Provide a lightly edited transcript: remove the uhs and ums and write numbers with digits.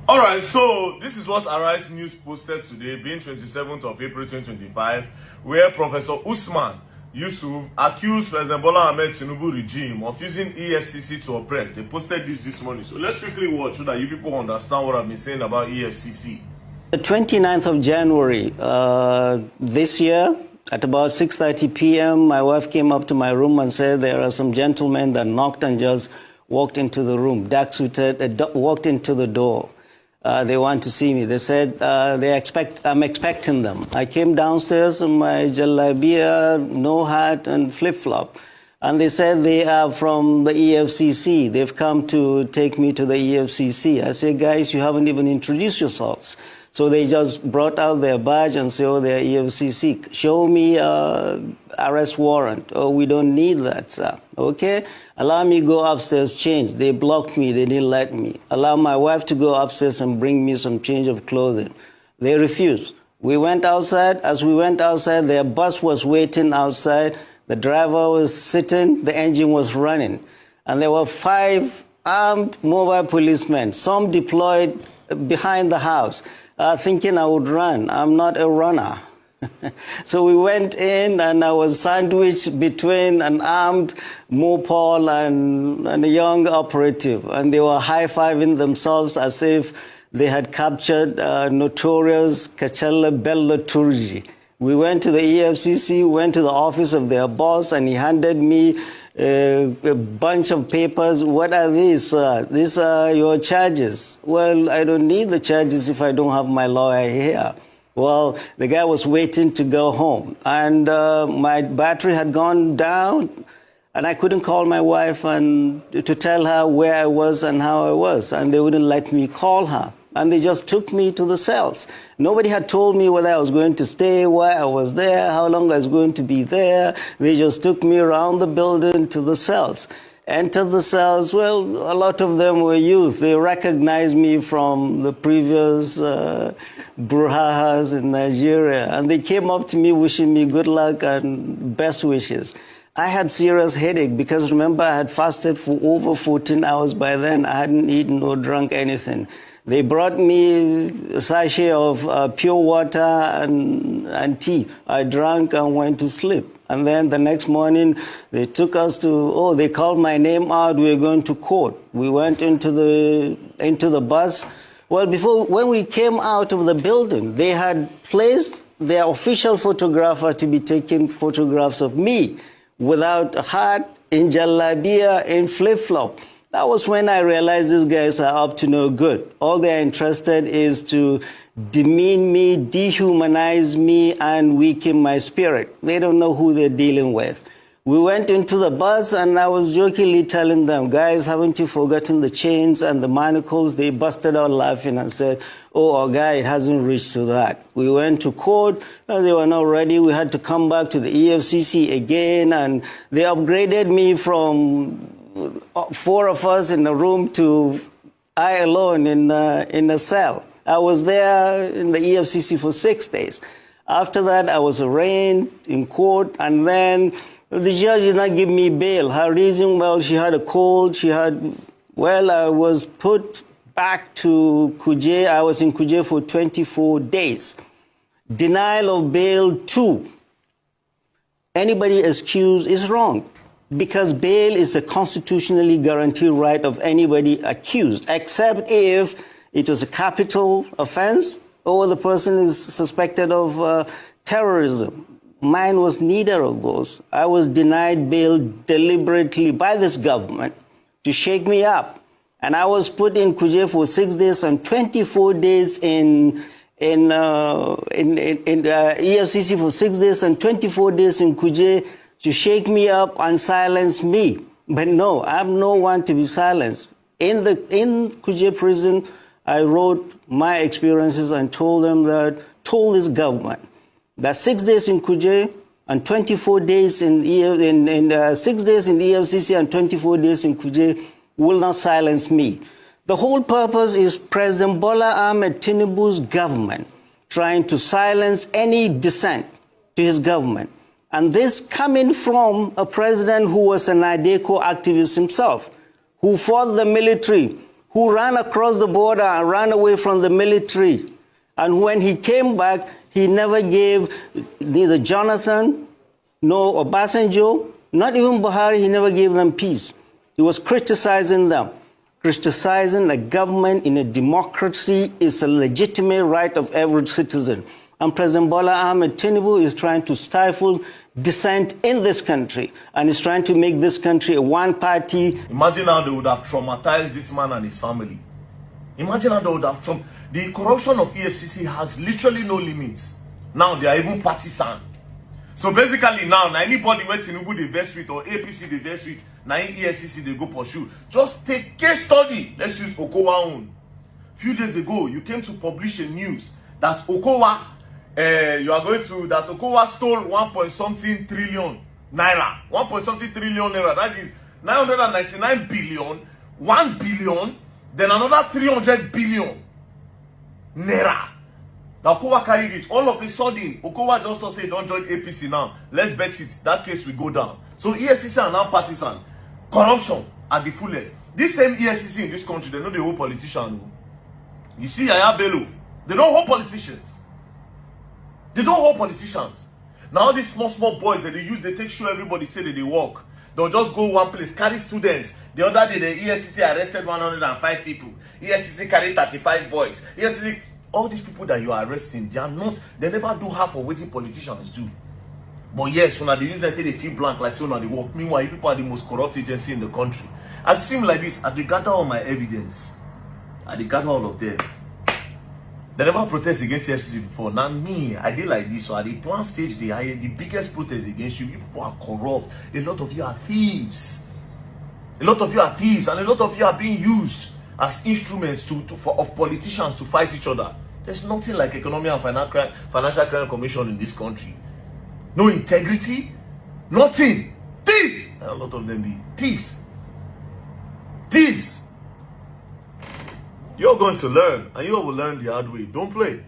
All right, so this is what Arise News posted today, being 27th of April 2025, where Professor Usman Yusuf accused President Bola Ahmed Tinubu regime of using EFCC to oppress. They posted this morning. So let's quickly watch so that you people understand what I've been saying about EFCC. The 29th of January this year, at about 6:30 p.m., my wife came up to my room and said there are some gentlemen that knocked and just walked into the room, dark-suited, walked into the door. They want to see me. They said I'm expecting them. I came downstairs in my jalabia, no hat, and flip-flop. And they said they are from the EFCC. They've come to take me to the EFCC. I said, guys, you haven't even introduced yourselves. So they just brought out their badge and said, oh, they're EFCC. Show me arrest warrant. Oh, we don't need that, sir. Okay? Allow me to go upstairs, change. They blocked me. They didn't let me. Allow my wife to go upstairs and bring me some change of clothing. They refused. We went outside. As we went outside, their bus was waiting outside. The driver was sitting. The engine was running. And there were 5 armed mobile policemen, some deployed behind the house. Thinking I would run. I'm not a runner. So we went in, and I was sandwiched between an armed mopal and a young operative. And they were high-fiving themselves as if they had captured notorious Kachala Bello Turji. We went to the EFCC, went to the office of their boss, and he handed me a bunch of papers. What are these? These are your charges. Well, I don't need the charges if I don't have my lawyer here. Well, the guy was waiting to go home, and my battery had gone down, and I couldn't call my wife and to tell her where I was and how I was, and they wouldn't let me call her. And they just took me to the cells. Nobody had told me whether I was going to stay, why I was there, how long I was going to be there. They just took me around the building to the cells. Entered the cells. Well, a lot of them were youth. They recognized me from the previous brouhahas in Nigeria. And they came up to me wishing me good luck and best wishes. I had serious headache because, remember, I had fasted for over 14 hours by then. I hadn't eaten or drunk anything. They brought me a sachet of pure water and tea. I drank and went to sleep. And then the next morning, they took us to, they called my name out. We were going to court. We went into the bus. Well, when we came out of the building, they had placed their official photographer to be taking photographs of me without a hat, in jalabia, in flip-flop. That was when I realized these guys are up to no good. All they're interested is to demean me, dehumanize me, and weaken my spirit. They don't know who they're dealing with. We went into the bus, and I was jokingly telling them, guys, haven't you forgotten the chains and the manacles? They busted out laughing and said, oh, our guy, it hasn't reached to that. We went to court. They were not ready. We had to come back to the EFCC again, and they upgraded me from 4 of us in a room to I alone in a cell. I was there in the EFCC for 6 days. After that, I was arraigned in court, and then the judge did not give me bail. Her reason, well, she had a cold. I was put back to Kuje. I was in Kuje for 24 days. Denial of bail 2. Anybody excused is wrong, because bail is a constitutionally guaranteed right of anybody accused, except if it was a capital offense or the person is suspected of terrorism. Mine was neither of those. I was denied bail deliberately by this government to shake me up. And I was put in Kuje for 6 days and 24 days in EFCC for 6 days and 24 days in Kuje to shake me up and silence me. But no, I'm no one to be silenced. In Kuje prison, I wrote my experiences and told this government that 6 days in Kuje and 24 days 6 days in the EFCC and 24 days in Kuje will not silence me. The whole purpose is President Bola Ahmed Tinubu's government trying to silence any dissent to his government. And this coming from a president who was an Adeko activist himself, who fought the military, who ran across the border and ran away from the military. And when he came back, he never gave neither Jonathan nor Obasanjo, not even Buhari, he never gave them peace. He was criticizing them. Criticizing a government in a democracy is a legitimate right of every citizen. And President Bola Ahmed Tinubu is trying to stifle dissent in this country and is trying to make this country a one-party. Imagine how they would have traumatized this man and his family. Imagine how they would have the corruption of EFCC has literally no limits. Now they are even partisan. So basically now anybody where Tinubu they vex with or APC they vex with, now EFCC they go pursue. Just take case study. Let's use Okowa own. Few days ago, you came to publish a news that Okowa, that Okowa stole 1.something trillion naira. 1.something trillion naira. That is 999 billion, 1 billion, then another 300 billion naira. Okowa carried it. All of a sudden, Okowa just say don't join APC now. Let's bet it. That case will go down. So EFCC are now partisan. Corruption at the fullest. This same EFCC in this country, they know the whole politician. You see Yaya Bello, they don't hold politicians. They don't hold politicians. Now these small boys that they use, they take sure everybody say that they work. They'll just go one place, carry students. The other day, the EFCC arrested 105 people. EFCC carried 35 boys. EFCC, all these people that you are arresting, they never do half of what politicians do. But yes, when they use them, they feel blank like so now they work. Meanwhile, you people are the most corrupt agency in the country. As it seems like this, I gather all my evidence. I gather all of them. They never protest against EFCC before. Now me, I did like this. So at the plan stage, the biggest protest against you. You people are corrupt. A lot of you are thieves. A lot of you are thieves, and a lot of you are being used as instruments of politicians to fight each other. There's nothing like Economic and Financial Crime Commission in this country. No integrity, nothing. Thieves! And a lot of them be thieves. Thieves! You're going to learn, and you will learn the hard way. Don't play.